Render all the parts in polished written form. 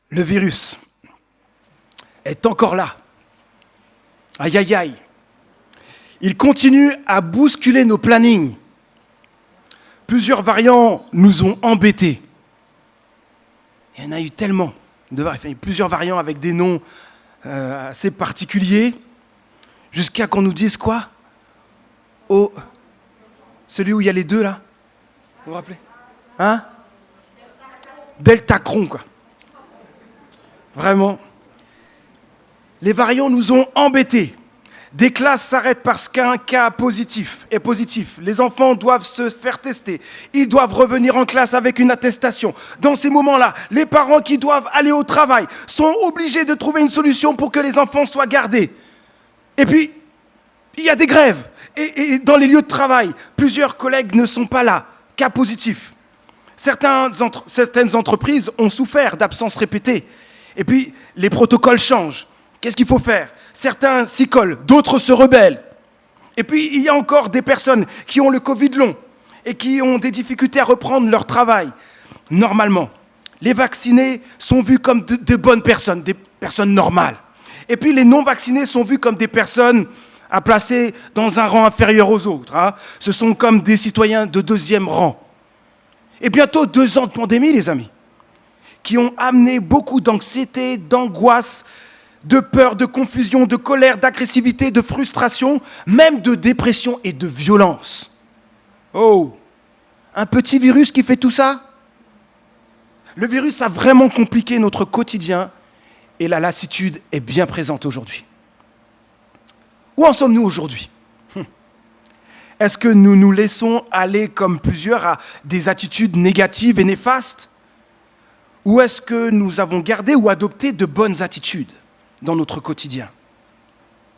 Le virus est encore là. Aïe, aïe, aïe. Il continue à bousculer nos plannings. Plusieurs variants nous ont embêtés. Il y en a eu tellement. Plusieurs variants avec des noms assez particuliers, jusqu'à qu'on nous dise quoi? Oh, celui où il y a les deux là? Vous vous rappelez? Hein? Deltacron, quoi. Vraiment. Les variants nous ont embêtés. Des classes s'arrêtent parce qu'un cas est positif. Les enfants doivent se faire tester. Ils doivent revenir en classe avec une attestation. Dans ces moments-là, les parents qui doivent aller au travail sont obligés de trouver une solution pour que les enfants soient gardés. Et puis, il y a des grèves. Et dans les lieux de travail, plusieurs collègues ne sont pas là. Cas positif. Certaines entreprises ont souffert d'absences répétées. Et puis, les protocoles changent. Qu'est-ce qu'il faut faire? Certains s'y collent, d'autres se rebellent. Et puis, il y a encore des personnes qui ont le Covid long et qui ont des difficultés à reprendre leur travail. Normalement, les vaccinés sont vus comme de bonnes personnes, des personnes normales. Et puis, les non-vaccinés sont vus comme des personnes à placer dans un rang inférieur aux autres. Hein. Ce sont comme des citoyens de deuxième rang. Et bientôt 2 ans de pandémie, les amis, qui ont amené beaucoup d'anxiété, d'angoisse, de peur, de confusion, de colère, d'agressivité, de frustration, même de dépression et de violence. Oh, un petit virus qui fait tout ça? Le virus a vraiment compliqué notre quotidien et la lassitude est bien présente aujourd'hui. Où en sommes-nous aujourd'hui? Est-ce que nous nous laissons aller comme plusieurs à des attitudes négatives et néfastes? Ou est-ce que nous avons gardé ou adopté de bonnes attitudes dans notre quotidien,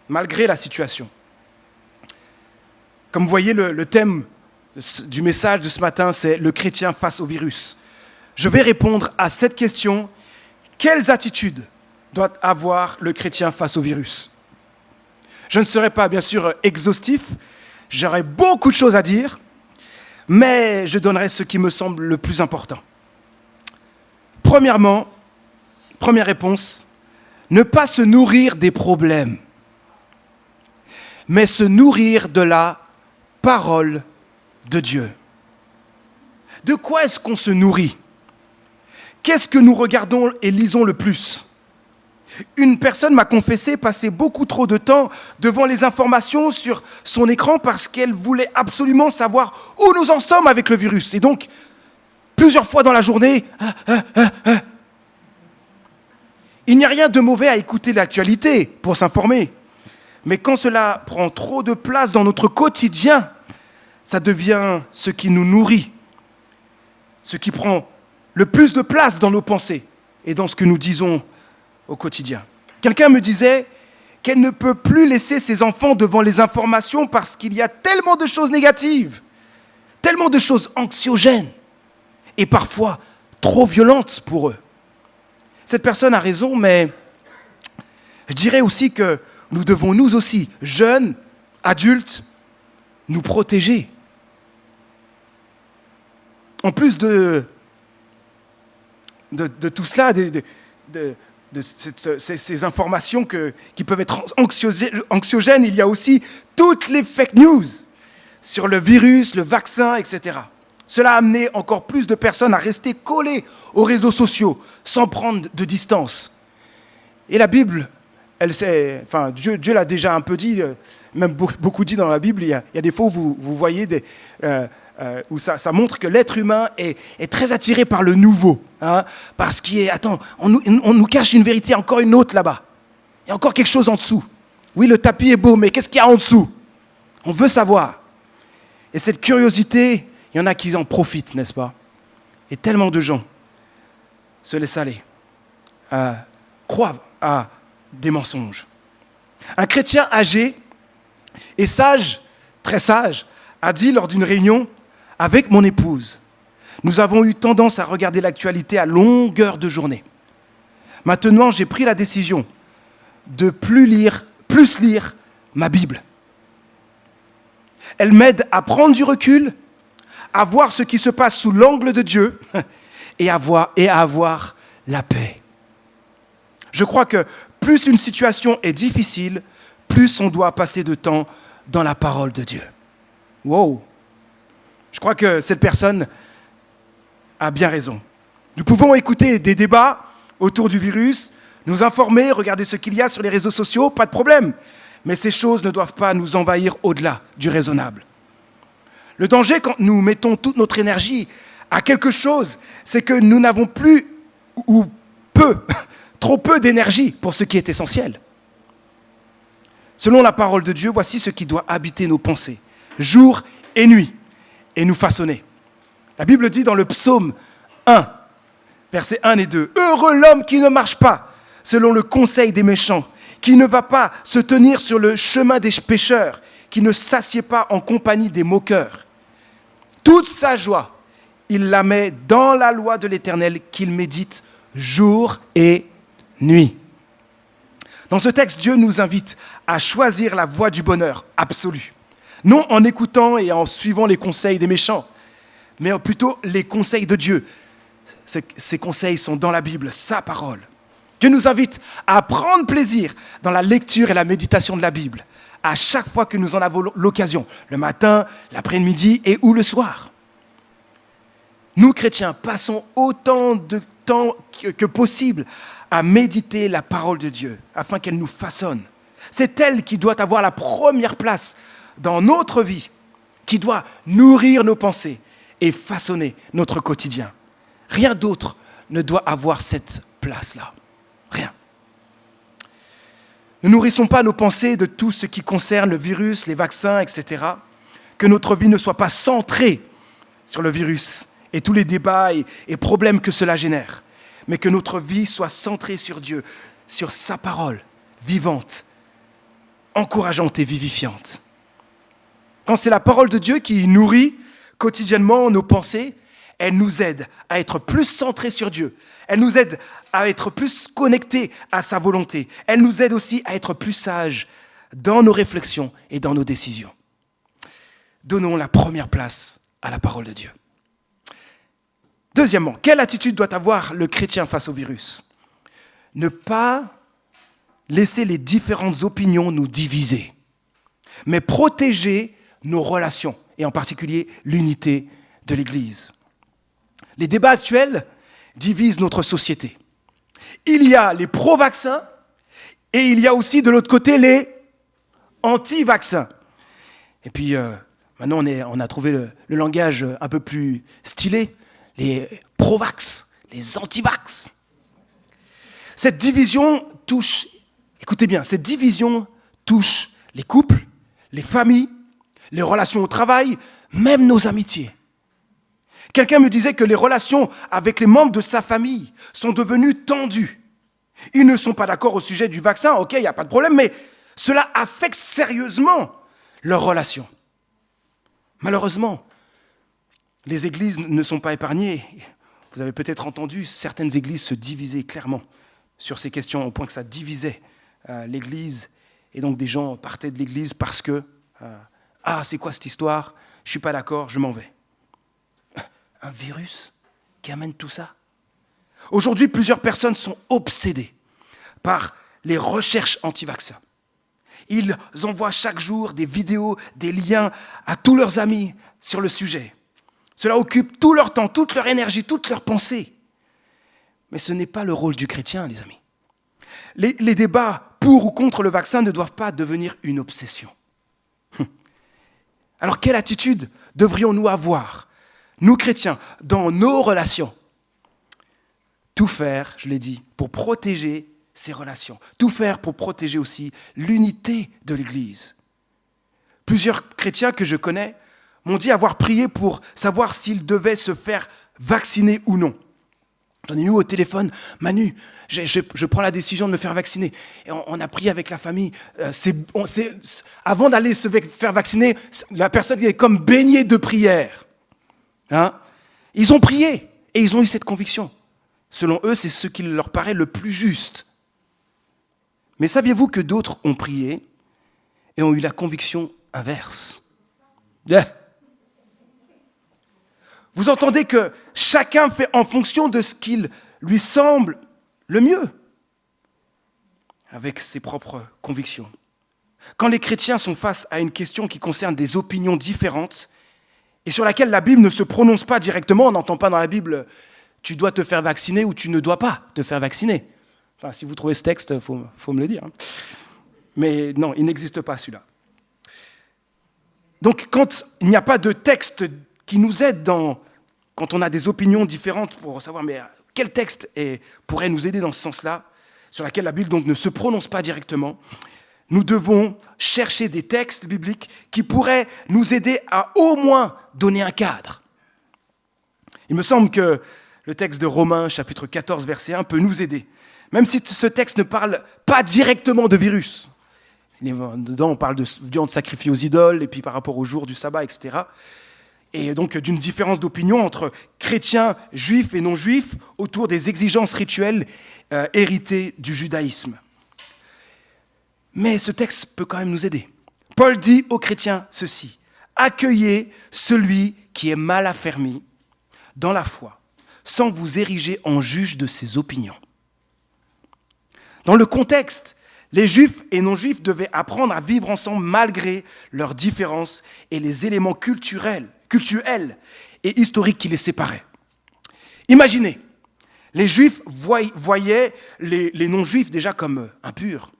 malgré la situation? Comme vous voyez, le thème du message de ce matin, c'est le chrétien face au virus. Je vais répondre à cette question. Quelles attitudes doit avoir le chrétien face au virus? Je ne serai pas, bien sûr, exhaustif. J'aurai beaucoup de choses à dire, mais je donnerai ce qui me semble le plus important. Premièrement, première réponse, ne pas se nourrir des problèmes, mais se nourrir de la parole de Dieu. De quoi est-ce qu'on se nourrit? Qu'est-ce que nous regardons et lisons le plus? Une personne m'a confessé passer beaucoup trop de temps devant les informations sur son écran parce qu'elle voulait absolument savoir où nous en sommes avec le virus. Et donc, plusieurs fois dans la journée, il n'y a rien de mauvais à écouter l'actualité pour s'informer. Mais quand cela prend trop de place dans notre quotidien, ça devient ce qui nous nourrit, ce qui prend le plus de place dans nos pensées et dans ce que nous disons au quotidien. Quelqu'un me disait qu'elle ne peut plus laisser ses enfants devant les informations parce qu'il y a tellement de choses négatives, tellement de choses anxiogènes et parfois trop violentes pour eux. Cette personne a raison, mais je dirais aussi que nous devons, nous aussi, jeunes, adultes, nous protéger. En plus de tout cela, ces informations qui peuvent être anxiogènes, il y a aussi toutes les fake news sur le virus, le vaccin, etc. Cela a amené encore plus de personnes à rester collées aux réseaux sociaux sans prendre de distance. Et la Bible, Dieu l'a déjà un peu dit, même beaucoup dit dans la Bible, il y a des fois où vous voyez où ça montre que l'être humain est très attiré par le nouveau. Hein, parce on nous cache une vérité, encore une autre là-bas. Il y a encore quelque chose en dessous. Oui, le tapis est beau, mais qu'est-ce qu'il y a en dessous? On veut savoir. Et cette curiosité, il y en a qui en profitent, n'est-ce pas? Et tellement de gens se laissent aller, croient à des mensonges. Un chrétien âgé et sage, très sage, a dit lors d'une réunion avec mon épouse, nous avons eu tendance à regarder l'actualité à longueur de journée. Maintenant, j'ai pris la décision de plus lire ma Bible. Elle m'aide à prendre du recul, à voir ce qui se passe sous l'angle de Dieu et à avoir la paix. Je crois que plus une situation est difficile, plus on doit passer de temps dans la parole de Dieu. Wow! Je crois que cette personne a bien raison. Nous pouvons écouter des débats autour du virus, nous informer, regarder ce qu'il y a sur les réseaux sociaux, pas de problème. Mais ces choses ne doivent pas nous envahir au-delà du raisonnable. Le danger quand nous mettons toute notre énergie à quelque chose, c'est que nous n'avons plus ou trop peu d'énergie pour ce qui est essentiel. Selon la parole de Dieu, voici ce qui doit habiter nos pensées, jour et nuit, et nous façonner. La Bible dit dans le psaume 1, versets 1 et 2, « Heureux l'homme qui ne marche pas selon le conseil des méchants, qui ne va pas se tenir sur le chemin des pécheurs, qui ne s'assied pas en compagnie des moqueurs. Toute sa joie, il la met dans la loi de l'Éternel, qu'il médite jour et nuit. » Dans ce texte, Dieu nous invite à choisir la voie du bonheur absolu. Non en écoutant et en suivant les conseils des méchants, mais plutôt les conseils de Dieu. Ces conseils sont dans la Bible, sa parole. Dieu nous invite à prendre plaisir dans la lecture et la méditation de la Bible, à chaque fois que nous en avons l'occasion, le matin, l'après-midi et ou le soir. Nous, chrétiens, passons autant de temps que possible à méditer la parole de Dieu, afin qu'elle nous façonne. C'est elle qui doit avoir la première place dans notre vie, qui doit nourrir nos pensées et façonner notre quotidien. Rien d'autre ne doit avoir cette place-là. Rien. Ne nourrissons pas nos pensées de tout ce qui concerne le virus, les vaccins, etc. Que notre vie ne soit pas centrée sur le virus et tous les débats et problèmes que cela génère, mais que notre vie soit centrée sur Dieu, sur sa parole, vivante, encourageante et vivifiante. Quand c'est la parole de Dieu qui nourrit quotidiennement nos pensées, elle nous aide à être plus centrés sur Dieu. Elle nous aide à être plus connectés à sa volonté. Elle nous aide aussi à être plus sages dans nos réflexions et dans nos décisions. Donnons la première place à la parole de Dieu. Deuxièmement, quelle attitude doit avoir le chrétien face au virus ? Ne pas laisser les différentes opinions nous diviser, mais protéger nos relations, et en particulier l'unité de l'Église. Les débats actuels divisent notre société. Il y a les pro-vaccins et il y a aussi de l'autre côté les anti-vaccins. Et puis maintenant on a trouvé le langage un peu plus stylé, les pro-vax, les anti-vax. Cette division touche, écoutez bien, cette division touche les couples, les familles, les relations au travail, même nos amitiés. Quelqu'un me disait que les relations avec les membres de sa famille sont devenues tendues. Ils ne sont pas d'accord au sujet du vaccin, ok, il n'y a pas de problème, mais cela affecte sérieusement leurs relations. Malheureusement, les églises ne sont pas épargnées. Vous avez peut-être entendu certaines églises se diviser clairement sur ces questions, au point que ça divisait l'église. Et donc des gens partaient de l'église parce que « Ah, c'est quoi cette histoire ? Je ne suis pas d'accord, je m'en vais. » Un virus qui amène tout ça. Aujourd'hui, plusieurs personnes sont obsédées par les recherches anti-vaccins. Ils envoient chaque jour des vidéos, des liens à tous leurs amis sur le sujet. Cela occupe tout leur temps, toute leur énergie, toute leur pensée. Mais ce n'est pas le rôle du chrétien, les amis. Les débats pour ou contre le vaccin ne doivent pas devenir une obsession. Alors, quelle attitude devrions-nous avoir, nous chrétiens, dans nos relations ? Tout faire, je l'ai dit, pour protéger ces relations. Tout faire pour protéger aussi l'unité de l'Église. Plusieurs chrétiens que je connais m'ont dit avoir prié pour savoir s'ils devaient se faire vacciner ou non. J'en ai eu au téléphone, Manu, je prends la décision de me faire vacciner. Et on a prié avec la famille. Avant d'aller se faire vacciner, la personne est comme baignée de prière. Hein? Ils ont prié et ils ont eu cette conviction. Selon eux, c'est ce qui leur paraît le plus juste. Mais saviez-vous que d'autres ont prié et ont eu la conviction inverse ? Vous entendez que chacun fait en fonction de ce qu'il lui semble le mieux. avec ses propres convictions. Quand les chrétiens sont face à une question qui concerne des opinions différentes et sur laquelle la Bible ne se prononce pas directement, on n'entend pas dans la Bible « tu dois te faire vacciner » ou « tu ne dois pas te faire vacciner ». Enfin, si vous trouvez ce texte, il faut me le dire. Mais non, il n'existe pas celui-là. Donc, quand il n'y a pas de texte qui nous aide quand on a des opinions différentes pour savoir mais quel texte pourrait nous aider dans ce sens-là, sur laquelle la Bible donc ne se prononce pas directement, nous devons chercher des textes bibliques qui pourraient nous aider à au moins donner un cadre. Il me semble que le texte de Romains, chapitre 14, verset 1, peut nous aider. Même si ce texte ne parle pas directement de virus. Dedans, on parle de viande sacrifiée aux idoles, et puis par rapport au jour du sabbat, etc. Et donc d'une différence d'opinion entre chrétiens, juifs et non-juifs autour des exigences rituelles héritées du judaïsme. Mais ce texte peut quand même nous aider. Paul dit aux chrétiens ceci: « Accueillez celui qui est mal affermi dans la foi, sans vous ériger en juge de ses opinions. » Dans le contexte, les juifs et non-juifs devaient apprendre à vivre ensemble malgré leurs différences et les éléments culturels et historiques qui les séparaient. Imaginez, les juifs voyaient les non-juifs déjà comme impurs.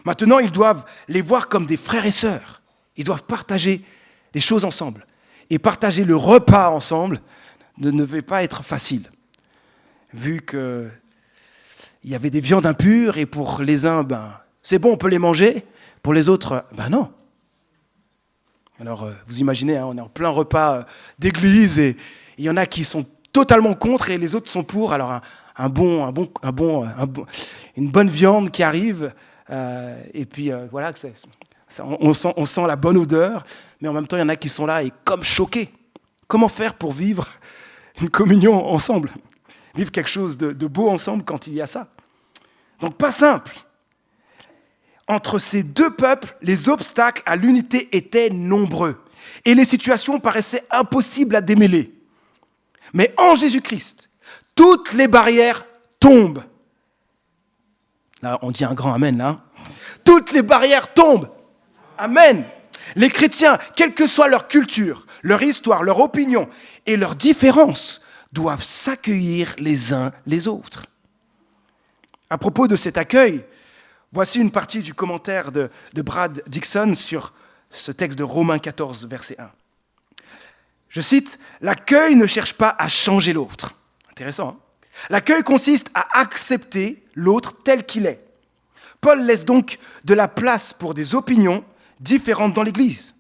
Maintenant, ils doivent les voir comme des frères et sœurs. Ils doivent partager des choses ensemble. Et partager le repas ensemble ne devait pas être facile, vu qu'il y avait des viandes impures et pour les uns, c'est bon, on peut les manger. Pour les autres, non. Alors, vous imaginez, on est en plein repas d'église et il y en a qui sont totalement contre et les autres sont pour. Alors, une bonne viande qui arrive et puis voilà, on sent la bonne odeur, mais en même temps, il y en a qui sont là et comme choqués. Comment faire pour vivre une communion ensemble ? Vivre quelque chose de beau ensemble quand il y a ça. Donc, pas simple. Entre ces deux peuples, les obstacles à l'unité étaient nombreux et les situations paraissaient impossibles à démêler. Mais en Jésus-Christ, toutes les barrières tombent. Là, on dit un grand amen, là. Toutes les barrières tombent. Amen. Les chrétiens, quelle que soit leur culture, leur histoire, leur opinion et leurs différences, doivent s'accueillir les uns les autres. À propos de cet accueil, voici une partie du commentaire de Brad Dixon sur ce texte de Romains 14, verset 1. Je cite, « L'accueil ne cherche pas à changer l'autre. » Intéressant, hein ? L'accueil consiste à accepter l'autre tel qu'il est. Paul laisse donc de la place pour des opinions différentes dans l'Église.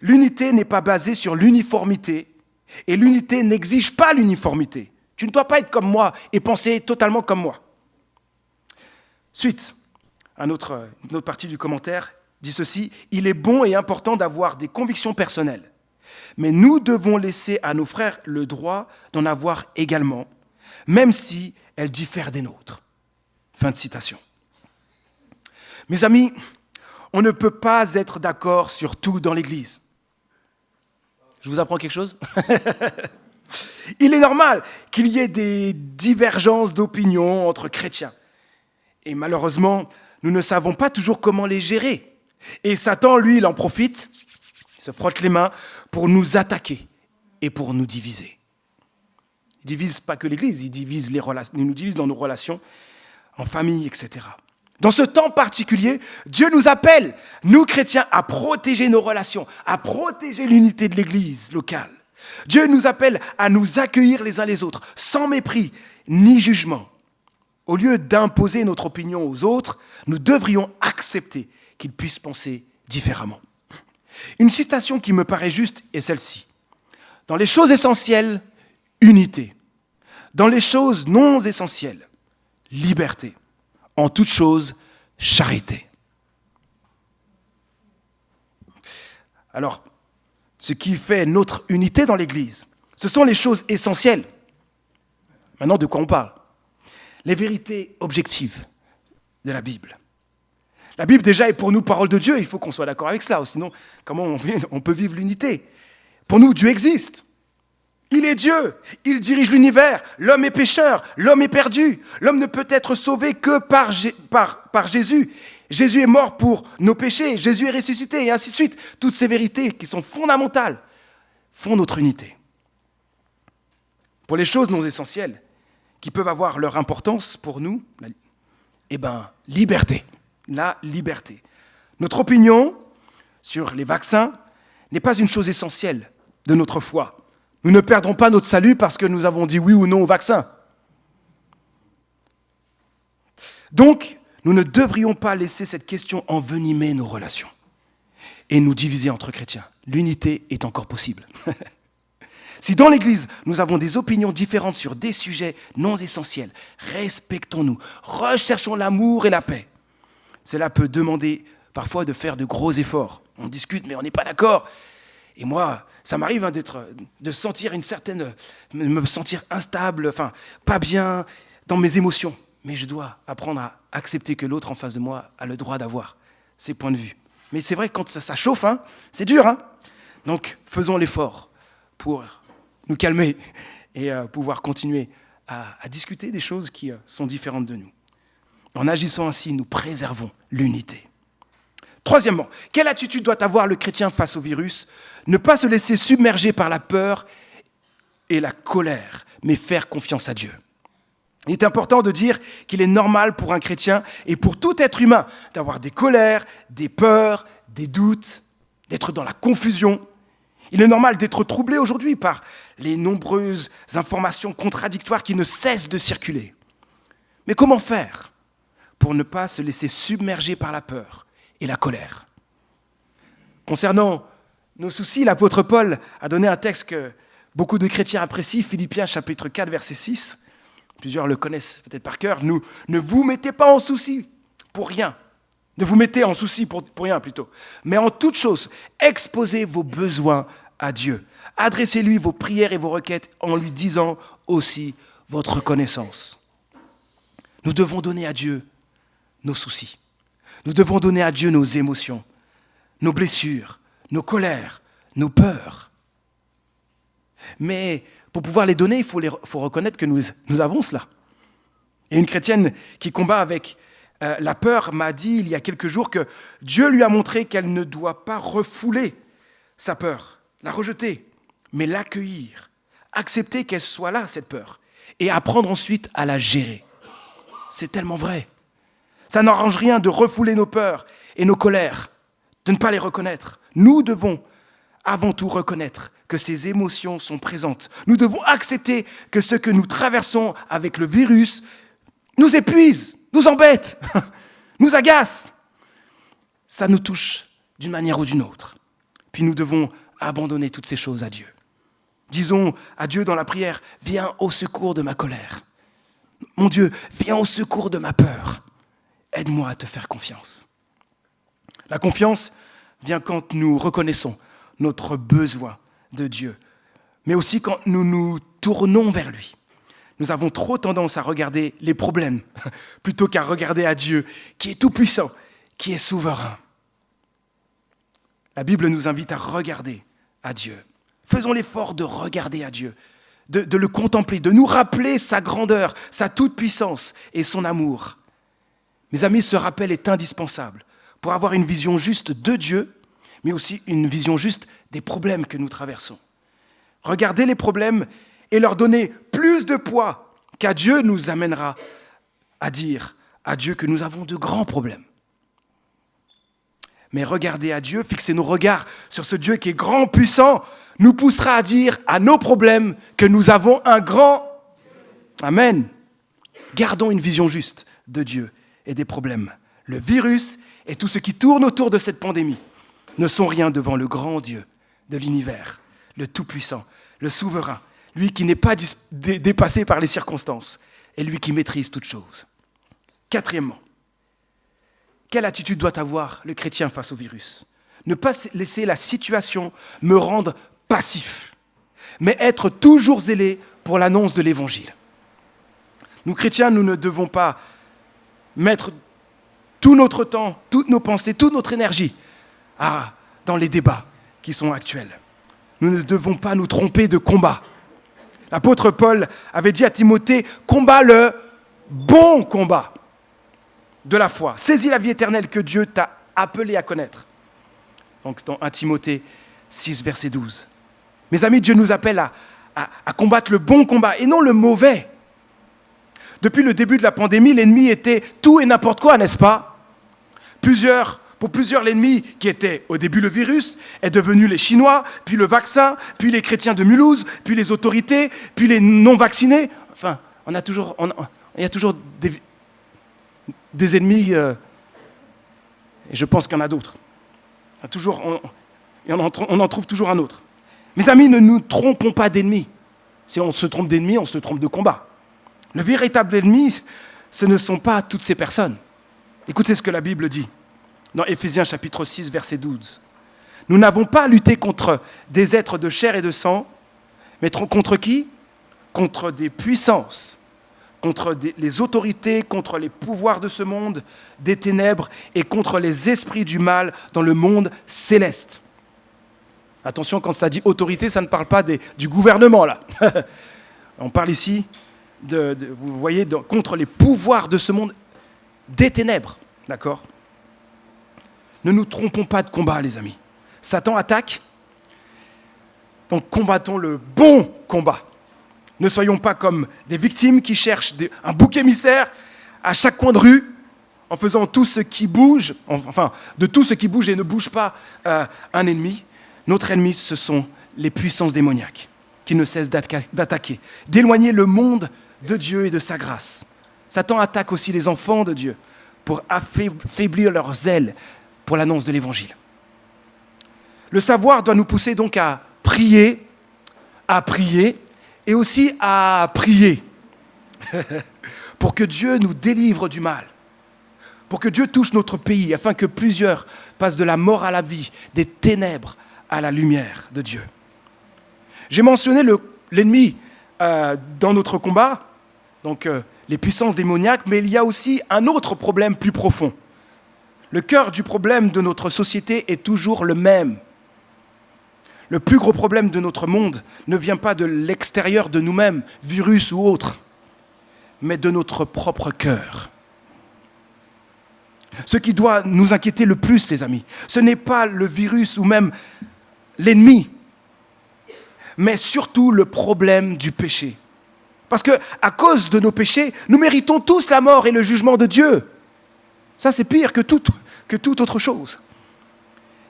L'unité n'est pas basée sur l'uniformité et l'unité n'exige pas l'uniformité. Tu ne dois pas être comme moi et penser totalement comme moi. Suite, une autre partie du commentaire dit ceci, « Il est bon et important d'avoir des convictions personnelles, mais nous devons laisser à nos frères le droit d'en avoir également, même si elles diffèrent des nôtres. » Fin de citation. Mes amis, on ne peut pas être d'accord sur tout dans l'Église. Je vous apprends quelque chose ? Il est normal qu'il y ait des divergences d'opinion entre chrétiens. Et malheureusement, nous ne savons pas toujours comment les gérer. Et Satan, lui, il en profite, il se frotte les mains pour nous attaquer et pour nous diviser. Il ne divise pas que l'Église, il nous divise dans nos relations, en famille, etc. Dans ce temps particulier, Dieu nous appelle, nous chrétiens, à protéger nos relations, à protéger l'unité de l'Église locale. Dieu nous appelle à nous accueillir les uns les autres, sans mépris ni jugement. Au lieu d'imposer notre opinion aux autres, nous devrions accepter qu'ils puissent penser différemment. Une citation qui me paraît juste est celle-ci. Dans les choses essentielles, unité. Dans les choses non essentielles, liberté. En toute chose, charité. Alors, ce qui fait notre unité dans l'Église, ce sont les choses essentielles. Maintenant, de quoi on parle ? Les vérités objectives de la Bible. La Bible, déjà, est pour nous parole de Dieu. Il faut qu'on soit d'accord avec cela. Sinon, comment on peut vivre l'unité ? Pour nous, Dieu existe. Il est Dieu, il dirige l'univers, l'homme est pécheur, l'homme est perdu, l'homme ne peut être sauvé que par Jésus. Jésus est mort pour nos péchés, Jésus est ressuscité, et ainsi de suite. Toutes ces vérités qui sont fondamentales font notre unité. Pour les choses non essentielles, qui peuvent avoir leur importance pour nous, liberté. La liberté. Notre opinion sur les vaccins n'est pas une chose essentielle de notre foi. Nous ne perdrons pas notre salut parce que nous avons dit oui ou non au vaccin. Donc, nous ne devrions pas laisser cette question envenimer nos relations et nous diviser entre chrétiens. L'unité est encore possible. Si dans l'Église, nous avons des opinions différentes sur des sujets non essentiels, respectons-nous, recherchons l'amour et la paix. Cela peut demander parfois de faire de gros efforts. On discute, mais on n'est pas d'accord. Et moi, ça m'arrive de sentir me sentir instable, pas bien dans mes émotions. Mais je dois apprendre à accepter que l'autre en face de moi a le droit d'avoir ses points de vue. Mais c'est vrai, quand ça chauffe, c'est dur. Donc, faisons l'effort pour nous calmer et pouvoir continuer à discuter des choses qui sont différentes de nous. En agissant ainsi, nous préservons l'unité. Troisièmement, quelle attitude doit avoir le chrétien face au virus ? Ne pas se laisser submerger par la peur et la colère, mais faire confiance à Dieu. Il est important de dire qu'il est normal pour un chrétien et pour tout être humain d'avoir des colères, des peurs, des doutes, d'être dans la confusion. Il est normal d'être troublé aujourd'hui par les nombreuses informations contradictoires qui ne cessent de circuler. Mais comment faire pour ne pas se laisser submerger par la peur et la colère ? Concernant nos soucis, l'apôtre Paul a donné un texte que beaucoup de chrétiens apprécient, Philippiens chapitre 4, verset 6. Plusieurs le connaissent peut-être par cœur. Ne vous mettez pas en souci pour rien. Ne vous mettez en souci pour rien plutôt. Mais en toute chose, exposez vos besoins à Dieu. Adressez-lui vos prières et vos requêtes en lui disant aussi votre reconnaissance. Nous devons donner à Dieu nos soucis. Nous devons donner à Dieu nos émotions, nos blessures, nos colères, nos peurs. Mais pour pouvoir les donner, il faut reconnaître que nous avons cela. Et une chrétienne qui combat avec la peur m'a dit il y a quelques jours que Dieu lui a montré qu'elle ne doit pas refouler sa peur, la rejeter, mais l'accueillir, accepter qu'elle soit là, cette peur, et apprendre ensuite à la gérer. C'est tellement vrai. Ça n'arrange rien de refouler nos peurs et nos colères, de ne pas les reconnaître. Nous devons avant tout reconnaître que ces émotions sont présentes. Nous devons accepter que ce que nous traversons avec le virus nous épuise, nous embête, nous agace. Ça nous touche d'une manière ou d'une autre. Puis nous devons abandonner toutes ces choses à Dieu. Disons à Dieu dans la prière, « Viens au secours de ma colère. Mon Dieu, viens au secours de ma peur. Aide-moi à te faire confiance. » La confiance vient quand nous reconnaissons notre besoin de Dieu, mais aussi quand nous nous tournons vers lui. Nous avons trop tendance à regarder les problèmes plutôt qu'à regarder à Dieu qui est tout-puissant, qui est souverain. La Bible nous invite à regarder à Dieu. Faisons l'effort de regarder à Dieu, de le contempler, de nous rappeler sa grandeur, sa toute-puissance et son amour. Mes amis, ce rappel est indispensable pour avoir une vision juste de Dieu, mais aussi une vision juste des problèmes que nous traversons. Regarder les problèmes et leur donner plus de poids qu'à Dieu nous amènera à dire à Dieu que nous avons de grands problèmes. Mais regarder à Dieu, fixer nos regards sur ce Dieu qui est grand, puissant, nous poussera à dire à nos problèmes que nous avons un grand Amen. Gardons une vision juste de Dieu et des problèmes. Le virus et tout ce qui tourne autour de cette pandémie ne sont rien devant le grand Dieu de l'univers, le Tout-Puissant, le Souverain, lui qui n'est pas dépassé par les circonstances et lui qui maîtrise toutes choses. Quatrièmement, quelle attitude doit avoir le chrétien face au virus ? Ne pas laisser la situation me rendre passif, mais être toujours zélé pour l'annonce de l'Évangile. Nous, chrétiens, nous ne devons pas mettre tout notre temps, toutes nos pensées, toute notre énergie dans les débats qui sont actuels. Nous ne devons pas nous tromper de combat. L'apôtre Paul avait dit à Timothée, combat le bon combat de la foi. Saisis la vie éternelle que Dieu t'a appelé à connaître. Donc dans 1 Timothée 6, verset 12. Mes amis, Dieu nous appelle à combattre le bon combat et non le mauvais. Depuis le début de la pandémie, l'ennemi était tout et n'importe quoi, n'est-ce pas ? Pour plusieurs, l'ennemi qui était au début le virus est devenu les Chinois, puis le vaccin, puis les chrétiens de Mulhouse, puis les autorités, puis les non-vaccinés. Enfin, il y a toujours des ennemis, et je pense qu'il y en a d'autres. On en trouve toujours un autre. Mes amis, ne nous trompons pas d'ennemis. Si on se trompe d'ennemis, on se trompe de combat. Le véritable ennemi, ce ne sont pas toutes ces personnes. Écoutez ce que la Bible dit dans Éphésiens chapitre 6, verset 12. Nous n'avons pas à lutter contre des êtres de chair et de sang, mais contre qui ? Contre des puissances, contre les autorités, contre les pouvoirs de ce monde, des ténèbres et contre les esprits du mal dans le monde céleste. Attention, quand ça dit autorité, ça ne parle pas du gouvernement, là. On parle ici, vous voyez, contre les pouvoirs de ce monde, des ténèbres, d'accord ? Ne nous trompons pas de combat, les amis. Satan attaque, donc combattons le bon combat. Ne soyons pas comme des victimes qui cherchent un bouc émissaire à chaque coin de rue, en faisant tout ce qui bouge, de tout ce qui bouge et ne bouge pas un ennemi. Notre ennemi, ce sont les puissances démoniaques qui ne cessent d'attaquer, d'éloigner le monde de Dieu et de sa grâce. Satan attaque aussi les enfants de Dieu pour affaiblir leurs ailes pour l'annonce de l'Évangile. Le savoir doit nous pousser donc à prier et aussi à prier pour que Dieu nous délivre du mal, pour que Dieu touche notre pays, afin que plusieurs passent de la mort à la vie, des ténèbres à la lumière de Dieu. J'ai mentionné l'ennemi dans notre combat, donc les puissances démoniaques, mais il y a aussi un autre problème plus profond. Le cœur du problème de notre société est toujours le même. Le plus gros problème de notre monde ne vient pas de l'extérieur de nous-mêmes, virus ou autre, mais de notre propre cœur. Ce qui doit nous inquiéter le plus, les amis, ce n'est pas le virus ou même l'ennemi, mais surtout le problème du péché. Parce qu'à cause de nos péchés, nous méritons tous la mort et le jugement de Dieu. Ça, c'est pire que toute autre chose.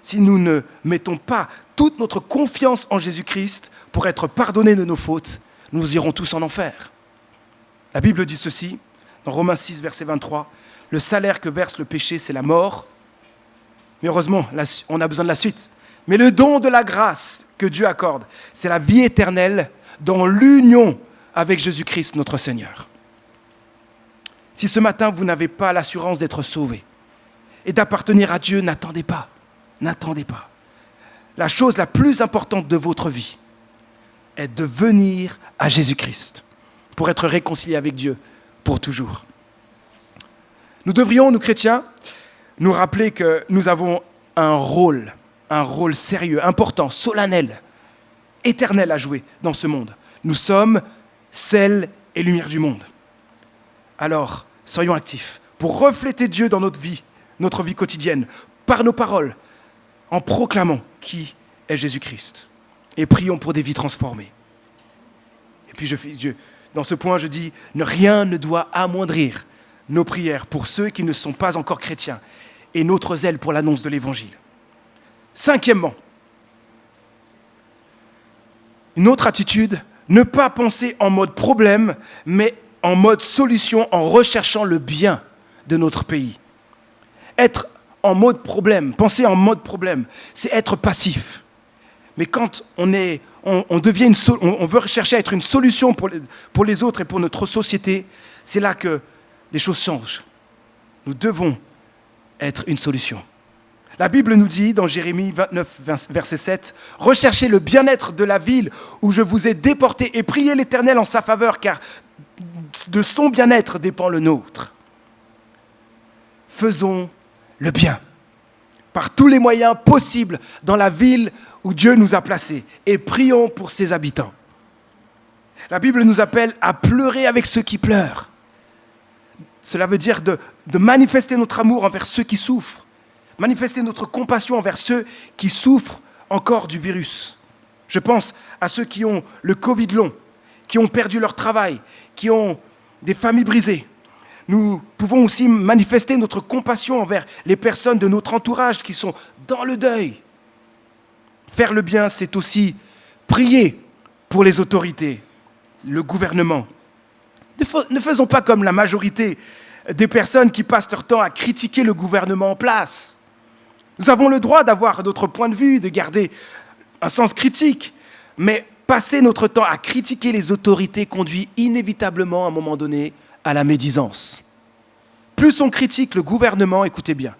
Si nous ne mettons pas toute notre confiance en Jésus-Christ pour être pardonnés de nos fautes, nous irons tous en enfer. La Bible dit ceci, dans Romains 6, verset 23, « Le salaire que verse le péché, c'est la mort. » Mais heureusement, on a besoin de la suite. « Mais le don de la grâce que Dieu accorde, c'est la vie éternelle dans l'union avec Jésus-Christ, notre Seigneur. » Si ce matin, vous n'avez pas l'assurance d'être sauvé et d'appartenir à Dieu, n'attendez pas. N'attendez pas. La chose la plus importante de votre vie est de venir à Jésus-Christ pour être réconcilié avec Dieu pour toujours. Nous devrions, nous chrétiens, nous rappeler que nous avons un rôle sérieux, important, solennel, éternel à jouer dans ce monde. Nous sommes sel et lumière du monde. Alors, soyons actifs pour refléter Dieu dans notre vie quotidienne, par nos paroles, en proclamant qui est Jésus-Christ. Et prions pour des vies transformées. Et puis, dans ce point, je dis, rien ne doit amoindrir nos prières pour ceux qui ne sont pas encore chrétiens et notre zèle pour l'annonce de l'Évangile. Cinquièmement, une autre attitude, ne pas penser en mode problème, mais en mode solution, en recherchant le bien de notre pays. Être en mode problème, penser en mode problème, c'est être passif. Mais quand on veut chercher à être une solution pour les autres et pour notre société, c'est là que les choses changent. Nous devons être une solution. La Bible nous dit dans Jérémie 29, verset 7, « Recherchez le bien-être de la ville où je vous ai déportés et priez l'Éternel en sa faveur, car de son bien-être dépend le nôtre. » Faisons le bien par tous les moyens possibles dans la ville où Dieu nous a placés et prions pour ses habitants. La Bible nous appelle à pleurer avec ceux qui pleurent. Cela veut dire de manifester notre amour envers ceux qui souffrent, manifester notre compassion envers ceux qui souffrent encore du virus. Je pense à ceux qui ont le Covid long, qui ont perdu leur travail, qui ont des familles brisées. Nous pouvons aussi manifester notre compassion envers les personnes de notre entourage qui sont dans le deuil. Faire le bien, c'est aussi prier pour les autorités, le gouvernement. Ne faisons pas comme la majorité des personnes qui passent leur temps à critiquer le gouvernement en place. Nous avons le droit d'avoir notre point de vue, de garder un sens critique, mais passer notre temps à critiquer les autorités conduit inévitablement, à un moment donné, à la médisance. Plus on critique le gouvernement, écoutez bien,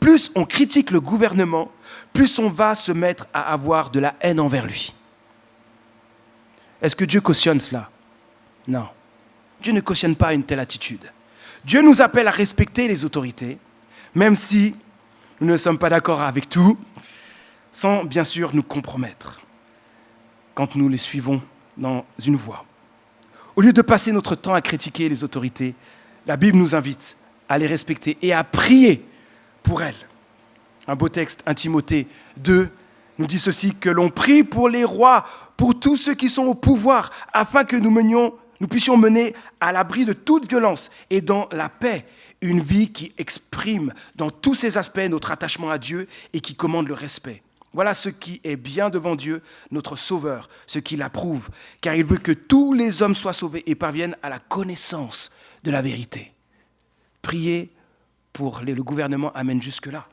plus on critique le gouvernement, plus on va se mettre à avoir de la haine envers lui. Est-ce que Dieu cautionne cela? Non. Dieu ne cautionne pas une telle attitude. Dieu nous appelle à respecter les autorités, même si nous ne sommes pas d'accord avec tout, sans bien sûr nous compromettre quand nous les suivons dans une voie. Au lieu de passer notre temps à critiquer les autorités, la Bible nous invite à les respecter et à prier pour elles. Un beau texte, 1 Timothée 2, nous dit ceci, que l'on prie pour les rois, pour tous ceux qui sont au pouvoir, afin que nous puissions mener à l'abri de toute violence et dans la paix une vie qui exprime dans tous ses aspects notre attachement à Dieu et qui commande le respect. Voilà ce qui est bien devant Dieu, notre Sauveur, ce qu'il approuve, car il veut que tous les hommes soient sauvés et parviennent à la connaissance de la vérité. Prier pour le gouvernement amène jusque-là.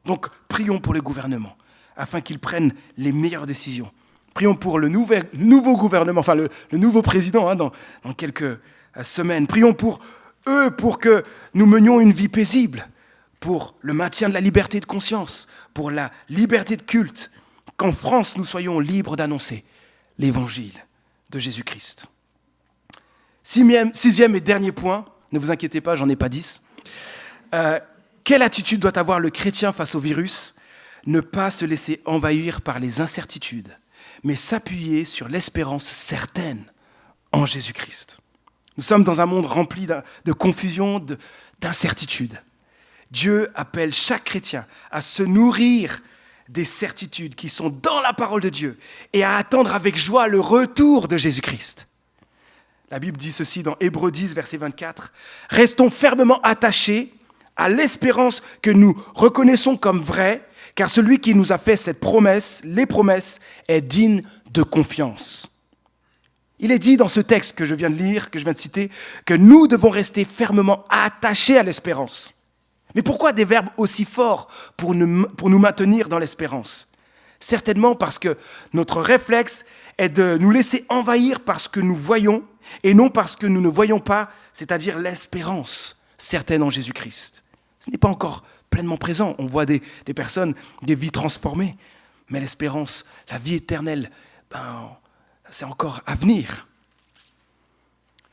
Donc, prions pour le gouvernement, afin qu'il prenne les meilleures décisions. Prions pour le nouveau gouvernement, enfin le nouveau président dans quelques semaines. Prions pour eux, pour que nous menions une vie paisible, pour le maintien de la liberté de conscience, pour la liberté de culte, qu'en France, nous soyons libres d'annoncer l'évangile de Jésus-Christ. Sixième et dernier point, ne vous inquiétez pas, j'en ai pas 10. Quelle attitude doit avoir le chrétien face au virus? Ne pas se laisser envahir par les incertitudes, mais s'appuyer sur l'espérance certaine en Jésus-Christ. Nous sommes dans un monde rempli de confusion, d'incertitude. Dieu appelle chaque chrétien à se nourrir des certitudes qui sont dans la parole de Dieu et à attendre avec joie le retour de Jésus-Christ. La Bible dit ceci dans Hébreux 10, verset 24. « Restons fermement attachés à l'espérance que nous reconnaissons comme vraie, car celui qui nous a fait cette promesse, les promesses, est digne de confiance. » Il est dit dans ce texte que je viens de lire, que je viens de citer, que nous devons rester fermement attachés à l'espérance. Mais pourquoi des verbes aussi forts pour nous maintenir dans l'espérance? Certainement parce que notre réflexe est de nous laisser envahir par ce que nous voyons et non par ce que nous ne voyons pas, c'est-à-dire l'espérance certaine en Jésus-Christ. Ce n'est pas encore pleinement présent. On voit des personnes, des vies transformées, mais l'espérance, la vie éternelle, c'est encore à venir.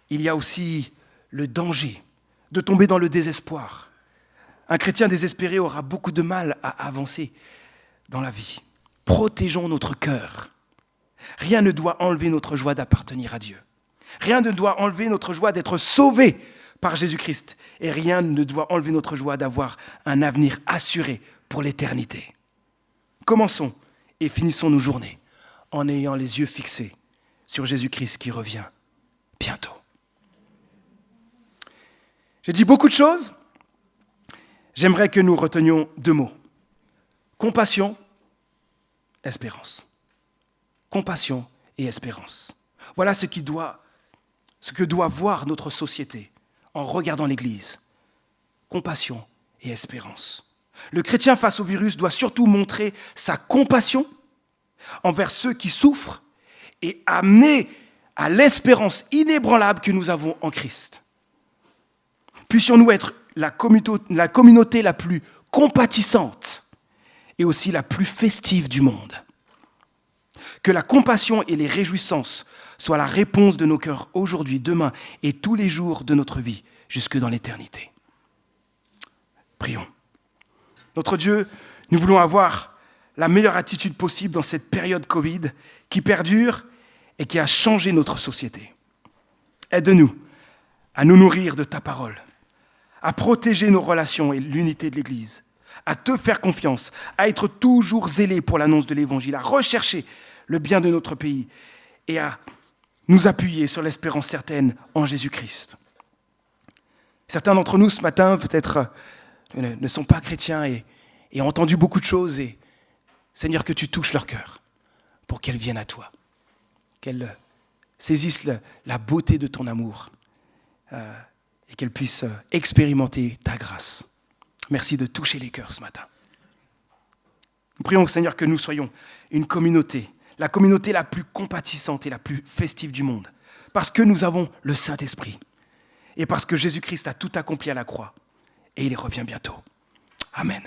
Il y a aussi le danger de tomber dans le désespoir. Un chrétien désespéré aura beaucoup de mal à avancer dans la vie. Protégeons notre cœur. Rien ne doit enlever notre joie d'appartenir à Dieu. Rien ne doit enlever notre joie d'être sauvé par Jésus-Christ. Et rien ne doit enlever notre joie d'avoir un avenir assuré pour l'éternité. Commençons et finissons nos journées en ayant les yeux fixés sur Jésus-Christ qui revient bientôt. J'ai dit beaucoup de choses. J'aimerais que nous retenions 2 mots. Compassion, espérance. Compassion et espérance. Voilà ce que doit voir notre société en regardant l'Église. Compassion et espérance. Le chrétien face au virus doit surtout montrer sa compassion envers ceux qui souffrent et amener à l'espérance inébranlable que nous avons en Christ. Puissions-nous être la communauté la plus compatissante et aussi la plus festive du monde. Que la compassion et les réjouissances soient la réponse de nos cœurs aujourd'hui, demain et tous les jours de notre vie, jusque dans l'éternité. Prions. Notre Dieu, nous voulons avoir la meilleure attitude possible dans cette période Covid qui perdure et qui a changé notre société. Aide-nous à nous nourrir de ta parole, à protéger nos relations et l'unité de l'Église, à te faire confiance, à être toujours zélés pour l'annonce de l'Évangile, à rechercher le bien de notre pays et à nous appuyer sur l'espérance certaine en Jésus-Christ. Certains d'entre nous, ce matin, peut-être ne sont pas chrétiens et ont entendu beaucoup de choses. Et Seigneur, que tu touches leur cœur pour qu'elles viennent à toi, qu'elles saisissent la beauté de ton amour et qu'elles puissent expérimenter ta grâce. Merci de toucher les cœurs ce matin. Nous prions, Seigneur, que nous soyons une communauté, la communauté la plus compatissante et la plus festive du monde, parce que nous avons le Saint-Esprit et parce que Jésus-Christ a tout accompli à la croix et il revient bientôt. Amen.